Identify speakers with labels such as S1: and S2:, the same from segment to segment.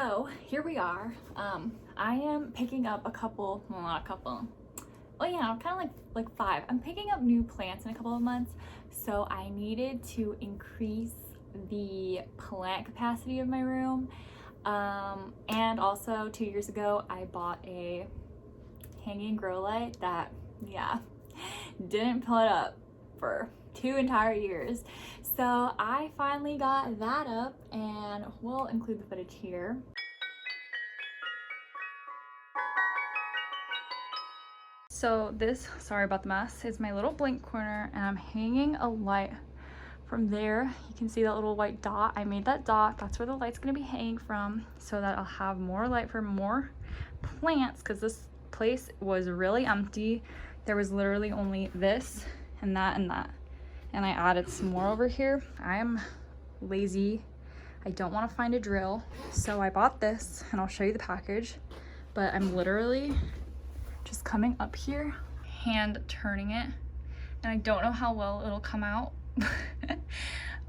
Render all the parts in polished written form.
S1: So here we are. I am picking up a couple, well, not a couple. Well, yeah, kind of like five. I'm picking up new plants in a couple of months, so I needed to increase the plant capacity of my room. And also 2 years ago, I bought a hanging grow light that, yeah, didn't put up for 2 entire years. So I finally got that up, and we'll include the footage here. So this, sorry about the mess, is my little blank corner, and I'm hanging a light from there. You can see that little white dot. I made that dot. That's where the light's gonna be hanging from, so that I'll have more light for more plants, because this place was really empty. There was literally only this and that and that. And I added some more over here. I am lazy. I don't want to find a drill. So I bought this, and I'll show you the package. But I'm literally just coming up here, hand turning it. And I don't know how well it'll come out.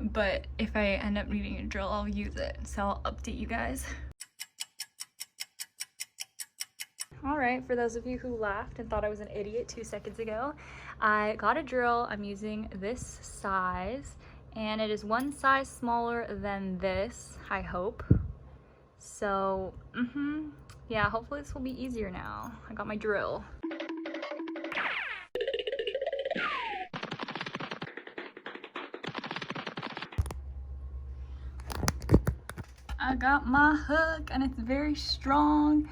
S1: But if I end up needing a drill, I'll use it. So I'll update you guys. All right, for those of you who laughed and thought I was an idiot 2 seconds ago, I got a drill. I'm using this size, and it is one size smaller than this, I hope. So, yeah, hopefully this will be easier now. I got my drill. I got my hook, and it's very strong.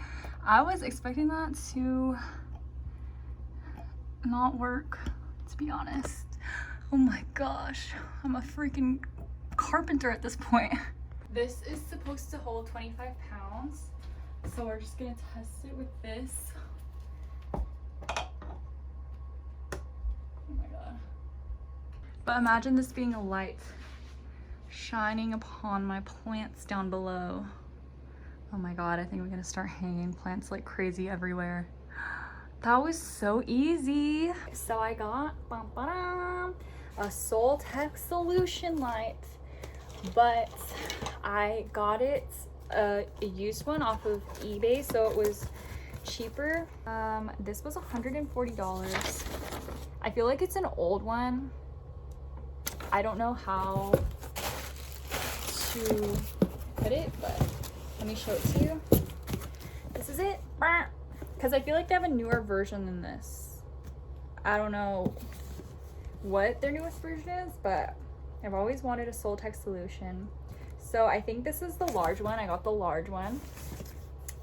S1: I was expecting that to not work, to be honest. Oh my gosh, I'm a freaking carpenter at this point. This is supposed to hold 25 pounds, so we're just gonna test it with this. Oh my god. But imagine this being a light shining upon my plants down below. Oh my god, I think we're gonna start hanging plants like crazy everywhere. That was so easy. So I got a Soltech solution light, but I got it a used one off of eBay, so it was cheaper. This was $140. I feel like it's an old one. I don't know how to put it, but let me show it to you. This is it. Because I feel like they have a newer version than this. I don't know what their newest version is, but I've always wanted a Soltech solution. So I think this is the large one. I got the large one.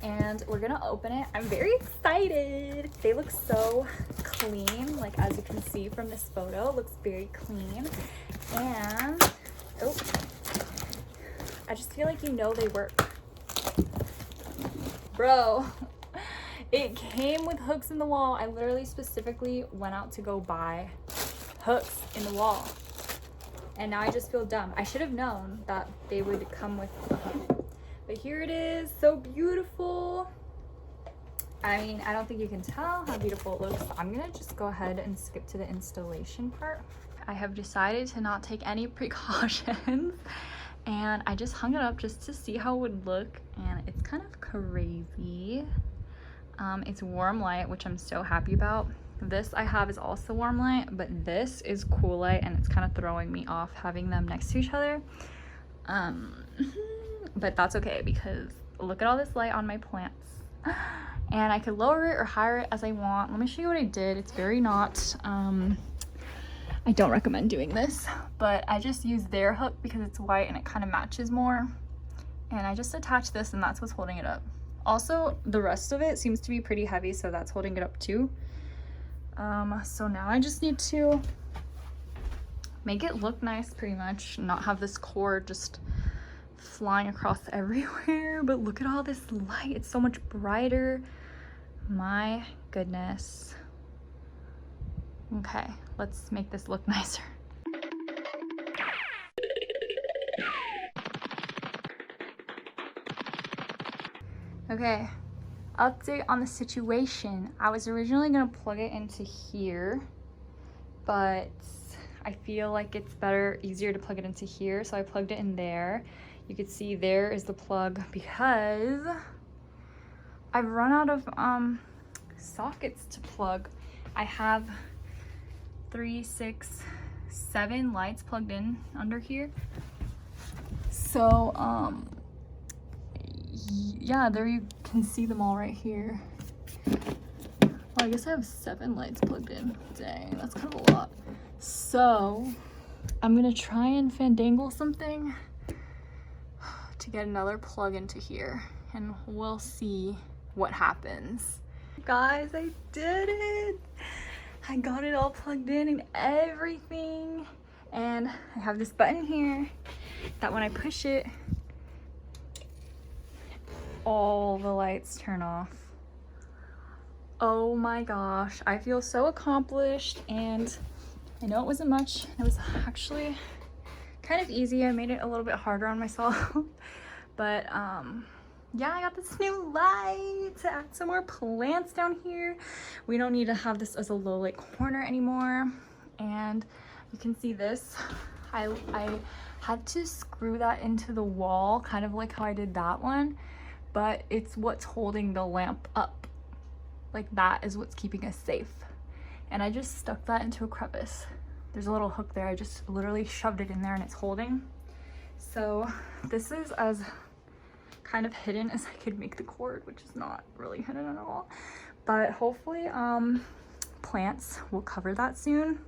S1: And we're gonna open it. I'm very excited. They look so clean. Like, as you can see from this photo, it looks very clean. And, oh, I just feel like you know they work. Bro, it came with hooks in the wall. I literally specifically went out to go buy hooks in the wall, and now I just feel dumb. I should have known that they would come with a hook. But here it is, so beautiful. I mean, I don't think you can tell how beautiful it looks. I'm gonna just go ahead and skip to the installation part. I have decided to not take any precautions, and I just hung it up just to see how it would look, and it's kind of crazy. It's warm light, which I'm so happy about. This I have is also warm light, but this is cool light, and it's kind of throwing me off having them next to each other. But that's okay, because look at all this light on my plants. And I could lower it or higher it as I want. Let me show you what I did. It's very not, I don't recommend doing this, but I just used their hook because it's white and it kind of matches more. And I just attached this, and that's what's holding it up. Also, the rest of it seems to be pretty heavy, so that's holding it up too. So now I just need to make it look nice, pretty much, not have this cord just flying across everywhere. But look at all this light, it's so much brighter. My goodness. Okay, let's make this look nicer. Okay, update on the situation. I was originally gonna plug it into here, but I feel like it's better, easier to plug it into here, so I plugged it in there. You can see there is the plug because I've run out of sockets to plug. I have 3, 6, 7 lights plugged in under here. So yeah, there you can see them all right here. Well, I guess I have 7 lights plugged in. Dang, that's kind of a lot. So I'm gonna try and fandangle something to get another plug into here, and we'll see what happens. Guys, I did it! I got it all plugged in and everything, and I have this button here that when I push it, all the lights turn off. Oh my gosh, I feel so accomplished, and I know it wasn't much. It was actually kind of easy. I made it a little bit harder on myself. But yeah, I got this new light to add some more plants down here. We don't need to have this as a low light corner anymore. And you can see this. I had to screw that into the wall, kind of like how I did that one, but it's what's holding the lamp up. Like that is what's keeping us safe. And I just stuck that into a crevice. There's a little hook there. I just literally shoved it in there and it's holding. So this is as kind of hidden as I could make the cord, which is not really hidden at all. But hopefully plants will cover that soon.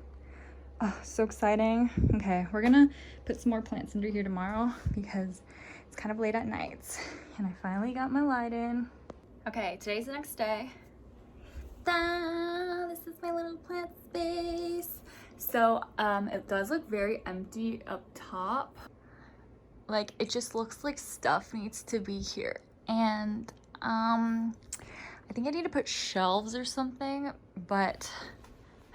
S1: Oh, so exciting. Okay, we're gonna put some more plants under here tomorrow because it's kind of late at night. And I finally got my light in. Okay, today's the next day. Ta-da! This is my little plant space. So it does look very empty up top. Like it just looks like stuff needs to be here. And I think I need to put shelves or something, but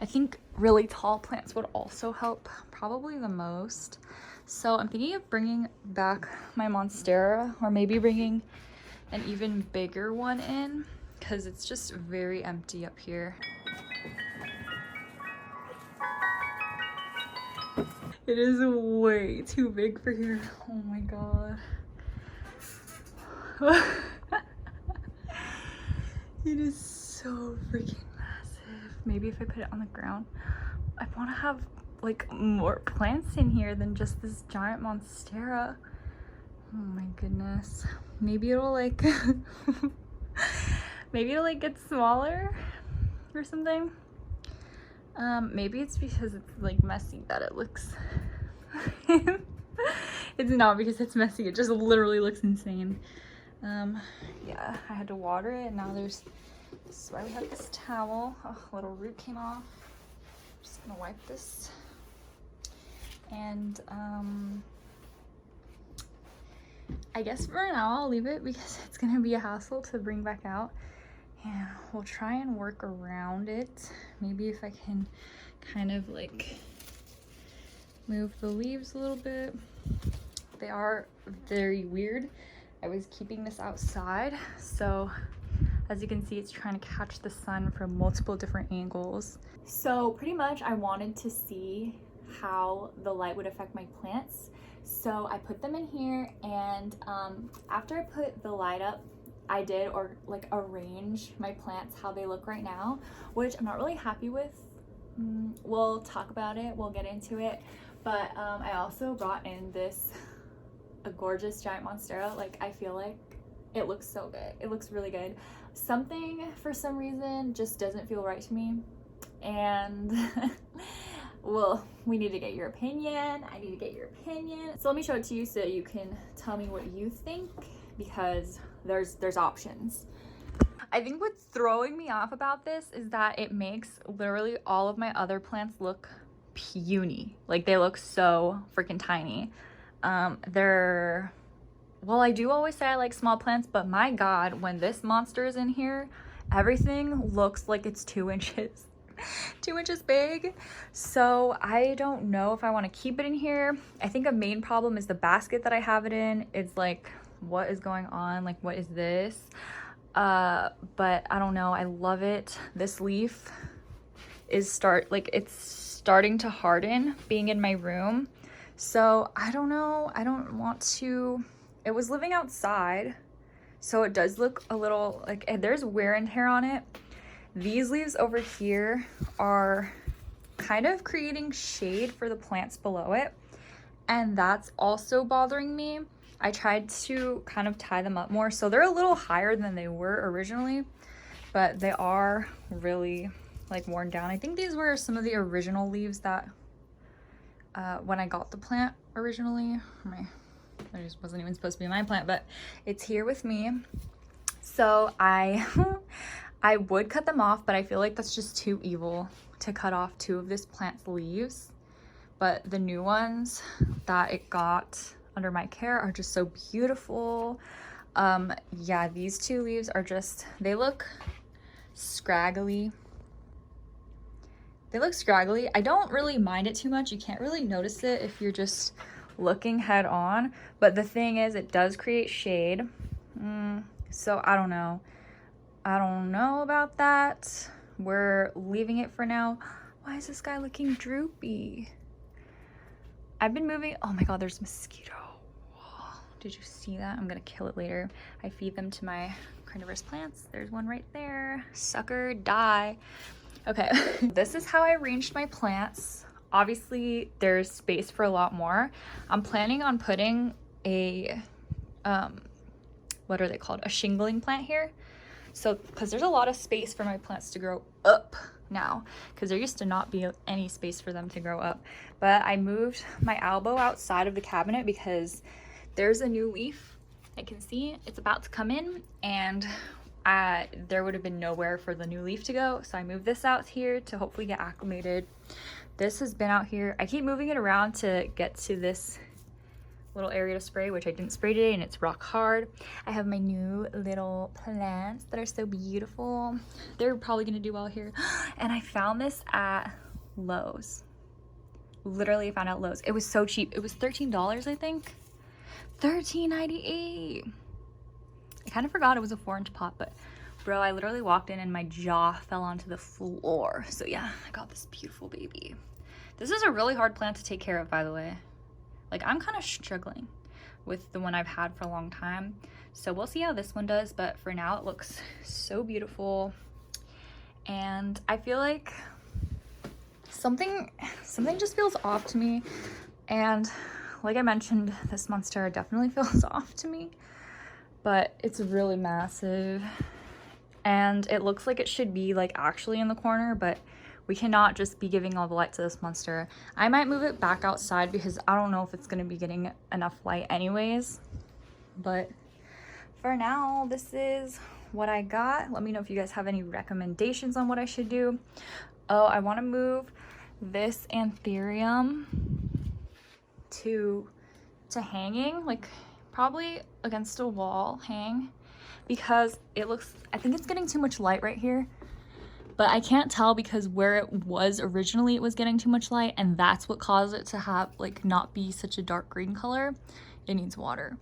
S1: I think really tall plants would also help, probably the most. So I'm thinking of bringing back my Monstera, or maybe bringing an even bigger one in, because it's just very empty up here. It is way too big for here. Oh my god. It is so freaking massive. Maybe if I put it on the ground. I want to have like more plants in here than just this giant Monstera. Oh my goodness. Maybe it'll like maybe it'll like get smaller or something. Maybe it's because it's like messy that it looks it's not because it's messy, it just literally looks insane. Yeah, I had to water it, and now this is why we have this towel. Oh, a little root came off. Just gonna wipe this. And I guess for now I'll leave it because it's gonna be a hassle to bring back out. Yeah, we'll try and work around it. Maybe if I can kind of like move the leaves a little bit. They are very weird. I was keeping this outside, so as you can see, it's trying to catch the sun from multiple different angles. So pretty much I wanted to see how the light would affect my plants. So I put them in here, and after I put the light up, I did arrange my plants how they look right now, which I'm not really happy with. We'll talk about it, we'll get into it. But I also brought in a gorgeous giant Monstera. Like, I feel like it looks so good. It looks really good. Something for some reason just doesn't feel right to me. And well, we need to get your opinion. I need to get your opinion. So let me show it to you so you can tell me what you think, because there's options. I think what's throwing me off about this is that it makes literally all of my other plants look puny. Like, they look so freaking tiny. Well, I do always say I like small plants, but my god, when this monster is in here, everything looks like it's 2 inches 2 inches big. So I don't know if I want to keep it in here. I think a main problem is the basket that I have it in. It's like, what is going on? Like, what is this? But I don't know. I love it. This leaf is it's starting to harden being in my room. So I don't know, I don't want to, it was living outside, so it does look a little like there's wear and tear on it. These leaves over here are kind of creating shade for the plants below it, and that's also bothering me. I tried to kind of tie them up more, so they're a little higher than they were originally, but they are really like worn down. I think these were some of the original leaves that when I got the plant originally. That just wasn't even supposed to be my plant, but it's here with me. So I I would cut them off, but I feel like that's just too evil to cut off 2 of this plant's leaves. But the new ones that it got under my care are just so beautiful. Yeah, these 2 leaves are just, they look scraggly. They look scraggly. I don't really mind it too much. You can't really notice it if you're just looking head on. But the thing is, it does create shade. So I don't know. I don't know about that. We're leaving it for now. Why is this guy looking droopy? I've been moving. Oh my God, there's a mosquito. Did you see that? I'm gonna kill it later. I feed them to my carnivorous plants. There's one right there. Sucker, die. Okay, this is how I arranged my plants. Obviously, there's space for a lot more. I'm planning on putting a, what are they called? A shingling plant here. So, because there's a lot of space for my plants to grow up now, because there used to not be any space for them to grow up. But I moved my elbow outside of the cabinet because there's a new leaf. I can see it's about to come in, and there would have been nowhere for the new leaf to go, so I moved this out here to hopefully get acclimated. This has been out here. I keep moving it around to get to this little area to spray, which I didn't spray today, and it's rock hard. I have my new little plants that are so beautiful. They're probably gonna do well here. And I found this at Lowe's. Literally found out Lowe's. It was so cheap. It was $13, I think. $13.98. I kind of forgot it was a 4-inch pot, but bro, I literally walked in and my jaw fell onto the floor. So yeah, I got this beautiful baby. This is a really hard plant to take care of, by the way. Like, I'm kind of struggling with the one I've had for a long time. So we'll see how this one does, but for now it looks so beautiful. And I feel like something just feels off to me. And like I mentioned, this monstera definitely feels off to me. But it's really massive, and it looks like it should be like actually in the corner, but we cannot just be giving all the light to this monster. I might move it back outside because I don't know if it's going to be getting enough light anyways. But for now, this is what I got. Let me know if you guys have any recommendations on what I should do. Oh, I want to move this anthurium to hanging, like probably against a wall hang, because it looks, I think it's getting too much light right here, but I can't tell because where it was originally it was getting too much light, and that's what caused it to have like not be such a dark green color. It needs water.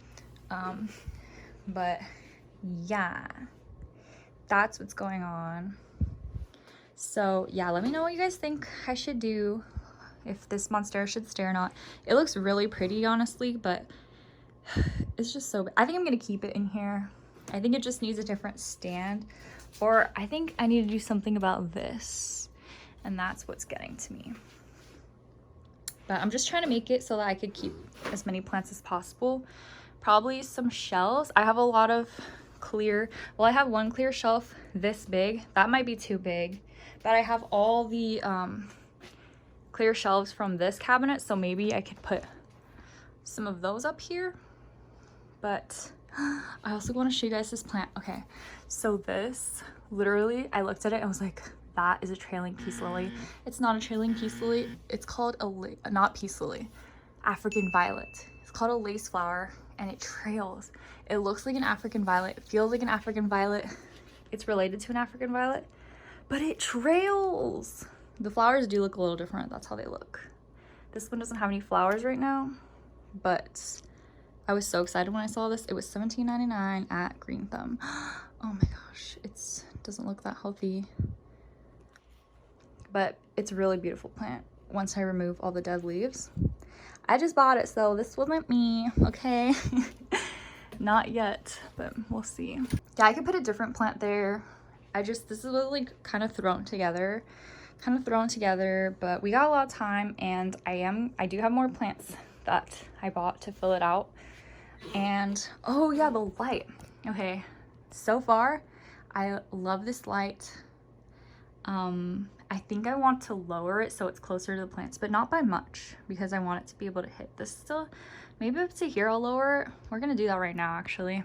S1: But yeah, that's what's going on. So yeah, let me know what you guys think I should do, if this monstera should stay or not. It looks really pretty, honestly, but it's just so, I think I'm gonna keep it in here. I think it just needs a different stand, or I think I need to do something about this, and that's what's getting to me. But I'm just trying to make it so that I could keep as many plants as possible. Probably some shelves. I have a lot of clear, well, I have one clear shelf this big. That might be too big, but I have all the clear shelves from this cabinet, so maybe I could put some of those up here. But I also want to show you guys this plant. Okay, so this, literally, I looked at it, I was like, that is a trailing peace lily. It's not a trailing peace lily. It's called not peace lily, African violet. It's called a lace flower, and it trails. It looks like an African violet. It feels like an African violet. It's related to an African violet, but it trails. The flowers do look a little different. That's how they look. This one doesn't have any flowers right now, but I was so excited when I saw this. It was $17.99 at Green Thumb. Oh my gosh, it doesn't look that healthy, but it's a really beautiful plant once I remove all the dead leaves. I just bought it, so this wasn't me, okay? Not yet, but we'll see. Yeah, I could put a different plant there. This is like kind of thrown together, but we got a lot of time, and I do have more plants that I bought to fill it out. And oh yeah, the light. Okay, so far I love this light. I think I want to lower it so it's closer to the plants, but not by much, because I want it to be able to hit this still. Maybe up to here I'll lower it. We're gonna do that right now, actually.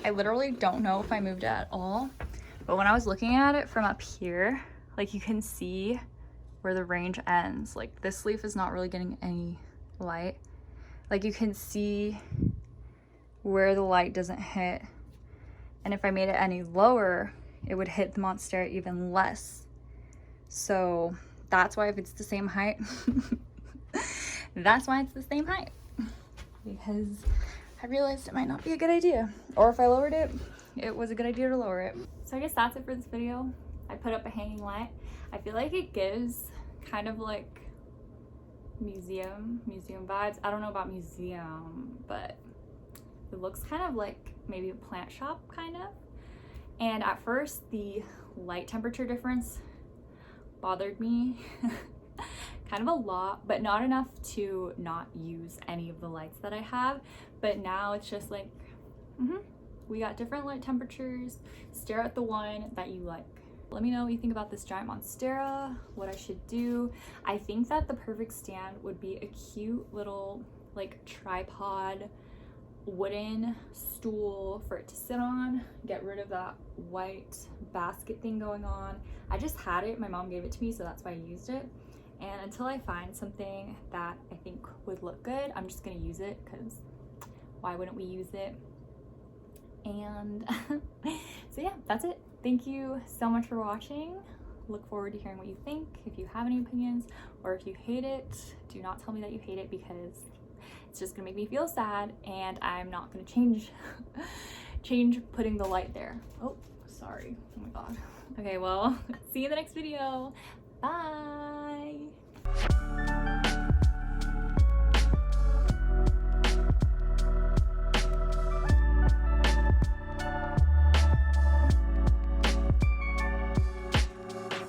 S1: I literally don't know if I moved it at all, but when I was looking at it from up here, like you can see where the range ends. Like this leaf is not really getting any light. Like you can see where the light doesn't hit. And if I made it any lower, it would hit the monstera even less. So that's why if it's the same height, that's why it's the same height. Because I realized it might not be a good idea. Or if I lowered it, it was a good idea to lower it. So I guess that's it for this video. I put up a hanging light. I feel like it gives kind of like museum vibes. I don't know about museum, but it looks kind of like maybe a plant shop kind of. And at first the light temperature difference bothered me kind of a lot, but not enough to not use any of the lights that I have. But now it's just like, we got different light temperatures. Stare at the one that you like. Let me know what you think about this giant monstera, what I should do. I think that the perfect stand would be a cute little like tripod wooden stool for it to sit on. Get rid of that white basket thing going on. I just had it, my mom gave it to me, so that's why I used it. And until I find something that I think would look good, I'm just gonna use it, because why wouldn't we use it? And so yeah, that's it. Thank you so much for watching. Look forward to hearing what you think. If you have any opinions, or if you hate it, do not tell me that you hate it, because it's just gonna make me feel sad, and I'm not gonna change putting the light there. Oh, sorry. Oh my god. Okay, well, see you in the next video. Bye.